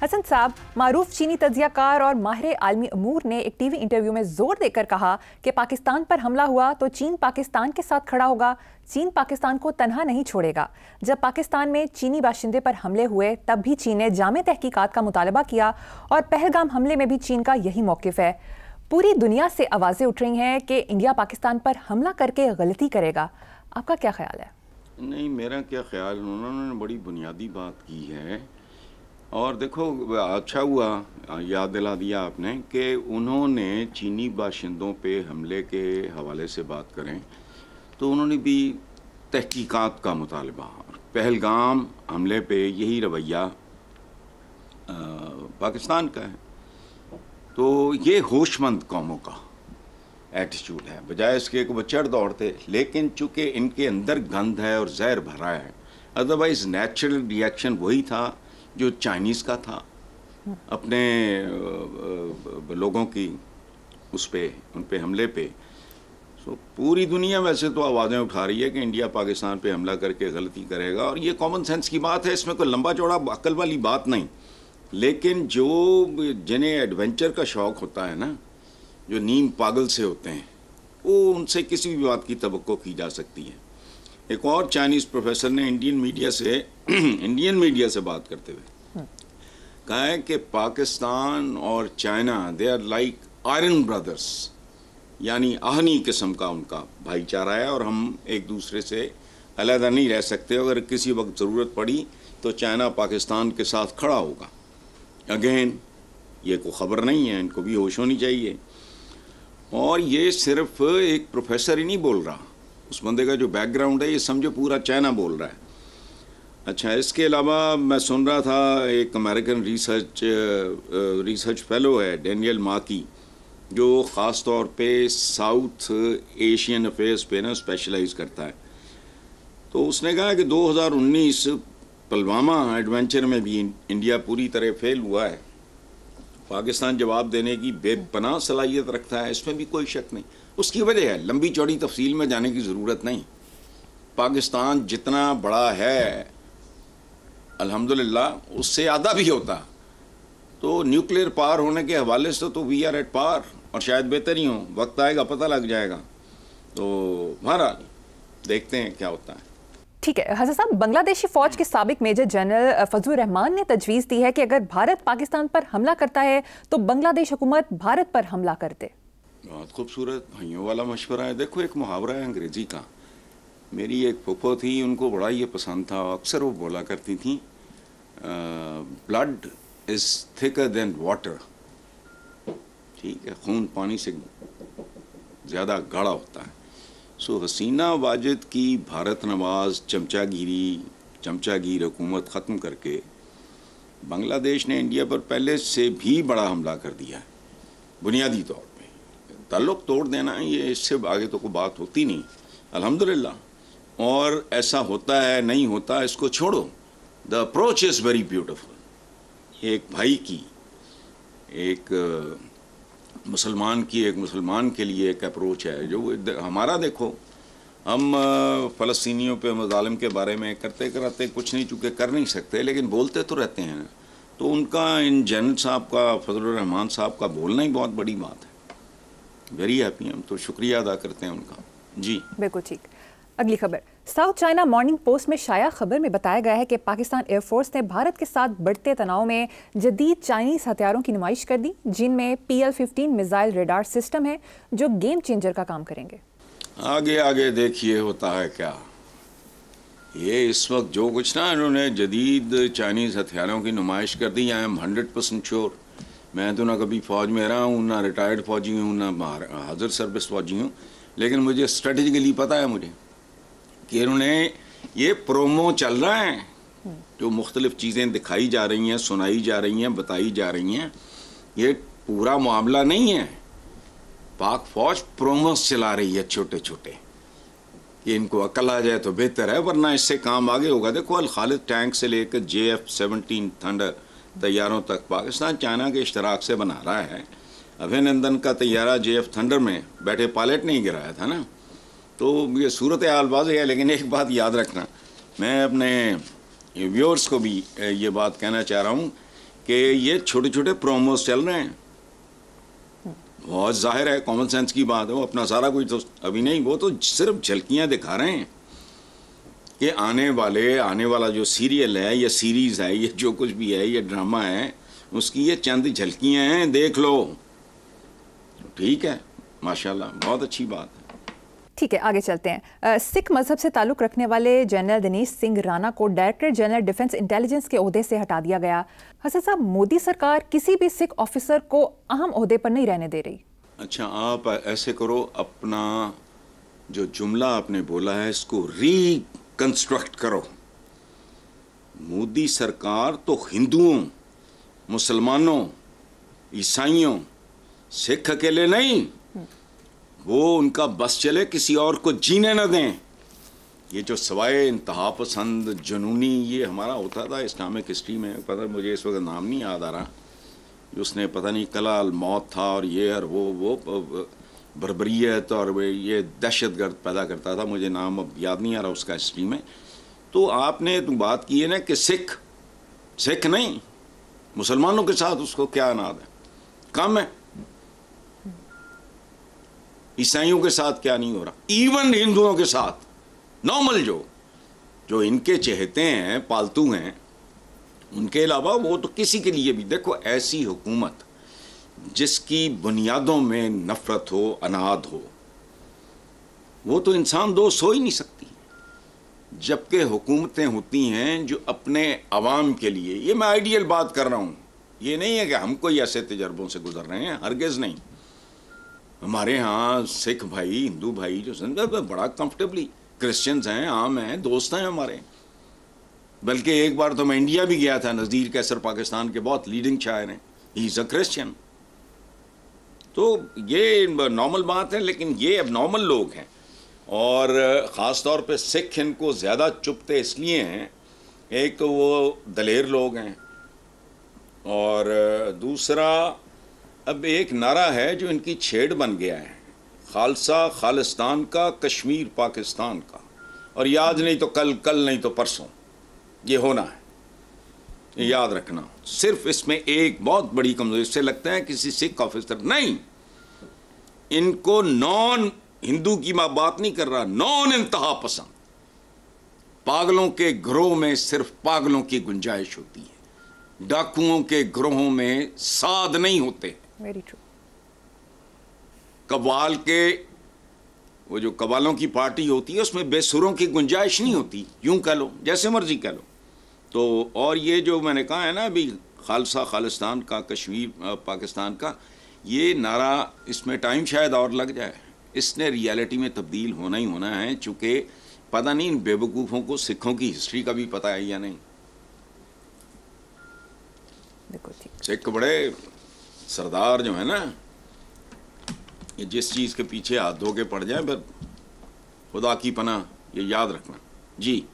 हसन साहब, मारूफ चीनी तज्जियाकार और माहिर आलमी अमूर ने एक टीवी इंटरव्यू में जोर देकर कहा कि पाकिस्तान पर हमला हुआ तो चीन पाकिस्तान के साथ खड़ा होगा, चीन पाकिस्तान को तन्हा नहीं छोड़ेगा। जब पाकिस्तान में चीनी बाशिंदे पर हमले हुए तब भी चीन ने जामे तहकीकात का मुतालबा किया और पहलगाम हमले में भी चीन का यही मौकिफ है। पूरी दुनिया से आवाज़ें उठ रही हैं कि इंडिया पाकिस्तान पर हमला करके गलती करेगा। आपका क्या ख्याल है? नहीं, मेरा क्या ख्याल, उन्होंने बड़ी बुनियादी बात की है। और देखो, अच्छा हुआ याद दिला दिया आपने कि उन्होंने चीनी बाशिंदों पे हमले के हवाले से बात करें तो उन्होंने भी तहकीकात का मुतालबा, पहलगाम हमले पे यही रवैया पाकिस्तान का है। तो ये होशमंद कौमों का एटीट्यूड है, बजाय इसके कि वो चढ़ दौड़ते। लेकिन चूँकि इनके अंदर गंद है और जहर भरा है, अदरवाइज़ नेचुरल रिएक्शन वही था जो चाइनीज़ का था अपने लोगों की उस पे, उन पे हमले पे। सो पूरी दुनिया वैसे तो आवाज़ें उठा रही है कि इंडिया पाकिस्तान पे हमला करके गलती करेगा, और ये कॉमन सेंस की बात है, इसमें कोई लंबा चौड़ा अक्ल वाली बात नहीं। लेकिन जो जिन्हें एडवेंचर का शौक़ होता है ना, जो नीम पागल से होते हैं, वो उनसे किसी भी बात की तवक्को की जा सकती है। एक और चाइनीज़ प्रोफेसर ने इंडियन मीडिया से बात करते हुए कहा है कि पाकिस्तान और China they are like iron brothers, यानी आहनी किस्म का उनका भाईचारा है और हम एक दूसरे से अलग नहीं रह सकते। अगर किसी वक्त ज़रूरत पड़ी तो चाइना पाकिस्तान के साथ खड़ा होगा। अगेन, ये कोई ख़बर नहीं है, इनको भी होश होनी चाहिए। और ये सिर्फ एक प्रोफेसर ही नहीं बोल रहा, उस बंदे का जो बैकग्राउंड है ये समझो पूरा चाइना बोल रहा है। अच्छा, इसके अलावा मैं सुन रहा था एक अमेरिकन रिसर्च फेलो है डैनियल माकी, जो ख़ास तौर पे साउथ एशियन अफेयर्स पे ना स्पेशलाइज करता है। तो उसने कहा कि 2019 पुलवामा एडवेंचर में भी इंडिया पूरी तरह फेल हुआ है। पाकिस्तान जवाब देने की बेपनाह सलाहियत रखता है, इसमें भी कोई शक नहीं। उसकी वजह है, लंबी चौड़ी तफसील में जाने की ज़रूरत नहीं। पाकिस्तान जितना बड़ा है अल्हम्दुलिल्लाह उससे आधा भी होता तो न्यूक्लियर पावर होने के हवाले से तो वी आर एट पावर, और शायद बेहतर ही हो। वक्त आएगा, पता लग जाएगा। तो बहरहाल देखते हैं क्या होता है। ठीक है हसन साहब, बांग्लादेशी फौज के साबिक मेजर जनरल फजलुर रहमान ने तजवीज़ दी है कि अगर भारत पाकिस्तान पर हमला करता है तो बांग्लादेश हुकूमत भारत पर हमला कर दे। बहुत खूबसूरत भाइयों वाला मशवरा है। देखो, एक मुहावरा है अंग्रेज़ी का, मेरी एक फूफो थी, उनको बड़ा ये पसंद था, अक्सर वो बोला करती थी, blood is thicker than water. ठीक है, खून पानी से ज़्यादा गाढ़ा होता है। सो हसीना वाजिद की भारत नवाज चमचागीर हुकूमत ख़त्म करके बांग्लादेश ने इंडिया पर पहले से भी बड़ा हमला कर दिया है। बुनियादी तौर पे ताल्लुक़ तोड़ देना, ये इससे आगे तो कोई बात होती नहीं अल्हम्दुलिल्लाह। और ऐसा होता है नहीं होता, इसको छोड़ो। The approach is very beautiful. एक भाई की, एक मुसलमान के लिए एक अप्रोच है जो हमारा। देखो, हम फ़लस्तीनियों पे मज़ालिम के बारे में करते कराते कुछ नहीं, चूँकि कर नहीं सकते, लेकिन बोलते तो रहते हैं। तो उनका, इन जनरल साहब का, फजलुर रहमान साहब का बोलना ही बहुत बड़ी बात है। वेरी हैप्पी, हम तो शुक्रिया अदा करते हैं उनका। जी बिल्कुल ठीक। अगली खबर, साउथ चाइना मॉर्निंग पोस्ट में शाया खबर में बताया गया है कि पाकिस्तान एयरफोर्स ने भारत के साथ बढ़ते तनाव में जदीद चाइनीज़ हथियारों की नुमाइश कर दी, जिनमें PL-15 मिसाइल रेडार सिस्टम है जो गेम चेंजर का काम करेंगे। आगे आगे देखिए होता है क्या। ये इस वक्त जो कुछ ना इन्होंने जदीद चाइनीज़ हथियारों की नुमाइश कर दी, आई एम 100% श्योर। मैं तो ना कभी फ़ौज में रहा हूँ, ना रिटायर्ड फ़ौजी हूँ, ना हाजिर सर्विस फ़ौजी हूँ, लेकिन मुझे स्ट्रेटेजिकली पता है मुझे कि इन्होंने ये प्रोमो चल रहा है, जो मुख्तलिफ़ चीज़ें दिखाई जा रही हैं, सुनाई जा रही हैं, बताई जा रही हैं, ये पूरा मामला नहीं है। पाक फ़ौज प्रोमोस चला रही है छोटे छोटे, कि इनको अकल आ जाए तो बेहतर है, वरना इससे काम आगे होगा। देखो, अल खालिद टैंक से लेकर JF-17 थंडर तैयारों तक पाकिस्तान चाइना के इश्तराक से बना रहा है। अभिनंदन का तैयारा JF थंडर में बैठे पायलट नहीं गिराया था ना। तो ये सूरत हाल वाज़ेह है। लेकिन एक बात याद रखना, मैं अपने व्यूअर्स को भी ये बात कहना चाह रहा हूँ कि ये छोटे छोटे प्रोमोस चल रहे हैं। बहुत जाहिर है, कॉमन सेंस की बात है, वो अपना सारा कुछ तो अभी नहीं, वो तो सिर्फ झलकियां दिखा रहे हैं कि आने वाला जो सीरियल है या सीरीज है, ये जो कुछ भी है, ये ड्रामा है, उसकी ये चंद झलकियां हैं, देख लो। ठीक है, माशाल्लाह, बहुत अच्छी बात है। ठीक है, आगे चलते हैं। सिख मजहब से ताल्लुक रखने वाले जनरल दिनेश सिंह राणा को डायरेक्टर जनरल डिफेंस इंटेलिजेंस के ओहदे से हटा दिया गया। हसन साहब, मोदी सरकार किसी भी सिख ऑफिसर को अहम ओहदे पर नहीं रहने दे रही। अच्छा, आप ऐसे करो, अपना जो जुमला आपने बोला है इसको रिकंस्ट्रक्ट करो। मोदी सरकार तो हिंदुओं, मुसलमानों, ईसाइयों, सिख अकेले नहीं, वो उनका बस चले, किसी और को जीने न दें। ये जो सवाए इंतहा पसंद जुनूनी ये हमारा होता था इस्लामिक हिस्ट्री में, पता मुझे इस वक्त नाम नहीं याद आ रहा, उसने पता नहीं कलाल मौत था और ये और वो बर्बरियत और ये दहशतगर्द पैदा करता था, मुझे नाम अब याद नहीं आ रहा उसका हिस्ट्री में। तो आपने तो बात की है ना कि सिख नहीं, मुसलमानों के साथ उसको क्या अनाद है, कम है। ईसाइयों के साथ क्या नहीं हो रहा, इवन हिंदुओं के साथ नॉर्मल जो इनके चहेते हैं, पालतू हैं, उनके अलावा वो तो किसी के लिए भी। देखो, ऐसी हुकूमत जिसकी बुनियादों में नफरत हो, अनाद हो, वो तो इंसान दोस्त हो ही नहीं सकती। जबकि हुकूमतें होती हैं जो अपने अवाम के लिए, ये मैं आइडियल बात कर रहा हूँ, ये नहीं है कि हम कोई ऐसे तजर्बों से गुजर रहे हैं, हरगिज़ नहीं। हमारे यहाँ सिख भाई, हिंदू भाई जो बड़ा कंफर्टेबली, क्रिश्चियंस हैं, आम हैं, दोस्त हैं हमारे। बल्कि एक बार तो मैं इंडिया भी गया था, नज़ीर कैसर पाकिस्तान के बहुत लीडिंग शायर हैं, ही इज़ अ क्रिश्चियन। तो ये नॉर्मल बात है, लेकिन ये अब नॉर्मल लोग हैं। और ख़ास तौर पे सिख इनको ज़्यादा चुपते इसलिए हैं, एक तो वो दलेर लोग हैं, और दूसरा अब एक नारा है जो इनकी छेड़ बन गया है, खालसा खालिस्तान का, कश्मीर पाकिस्तान का, और ये आज नहीं तो कल, कल नहीं तो परसों ये होना है, ये याद रखना। सिर्फ इसमें एक बहुत बड़ी कमजोरी, इससे लगता है किसी सिख ऑफिसर नहीं, इनको नॉन हिंदू की मैं बात नहीं कर रहा, नॉन इंतहा पसंद पागलों के ग्रोह में सिर्फ पागलों की गुंजाइश होती है, डाकुओं के ग्रोहों में साध नहीं होते। Very true. कव्वाल के, वो जो कव्वालों की पार्टी होती है उसमें बेसुरों की गुंजाइश नहीं होती, यूं कह लो, जैसे मर्जी कह लो। तो और ये जो मैंने कहा है ना अभी, खालसा खालिस्तान का, कश्मीर पाकिस्तान का, ये नारा, इसमें टाइम शायद और लग जाए, इसने रियलिटी में तब्दील होना ही होना है। चूँकि पता नहीं इन बेवकूफ़ों को सिखों की हिस्ट्री का भी पता है या नहीं। सिख बड़े सरदार जो है ना, ये जिस चीज़ के पीछे हाथ धो के पड़ जाए, फिर खुदा की पनाह, ये याद रखना जी।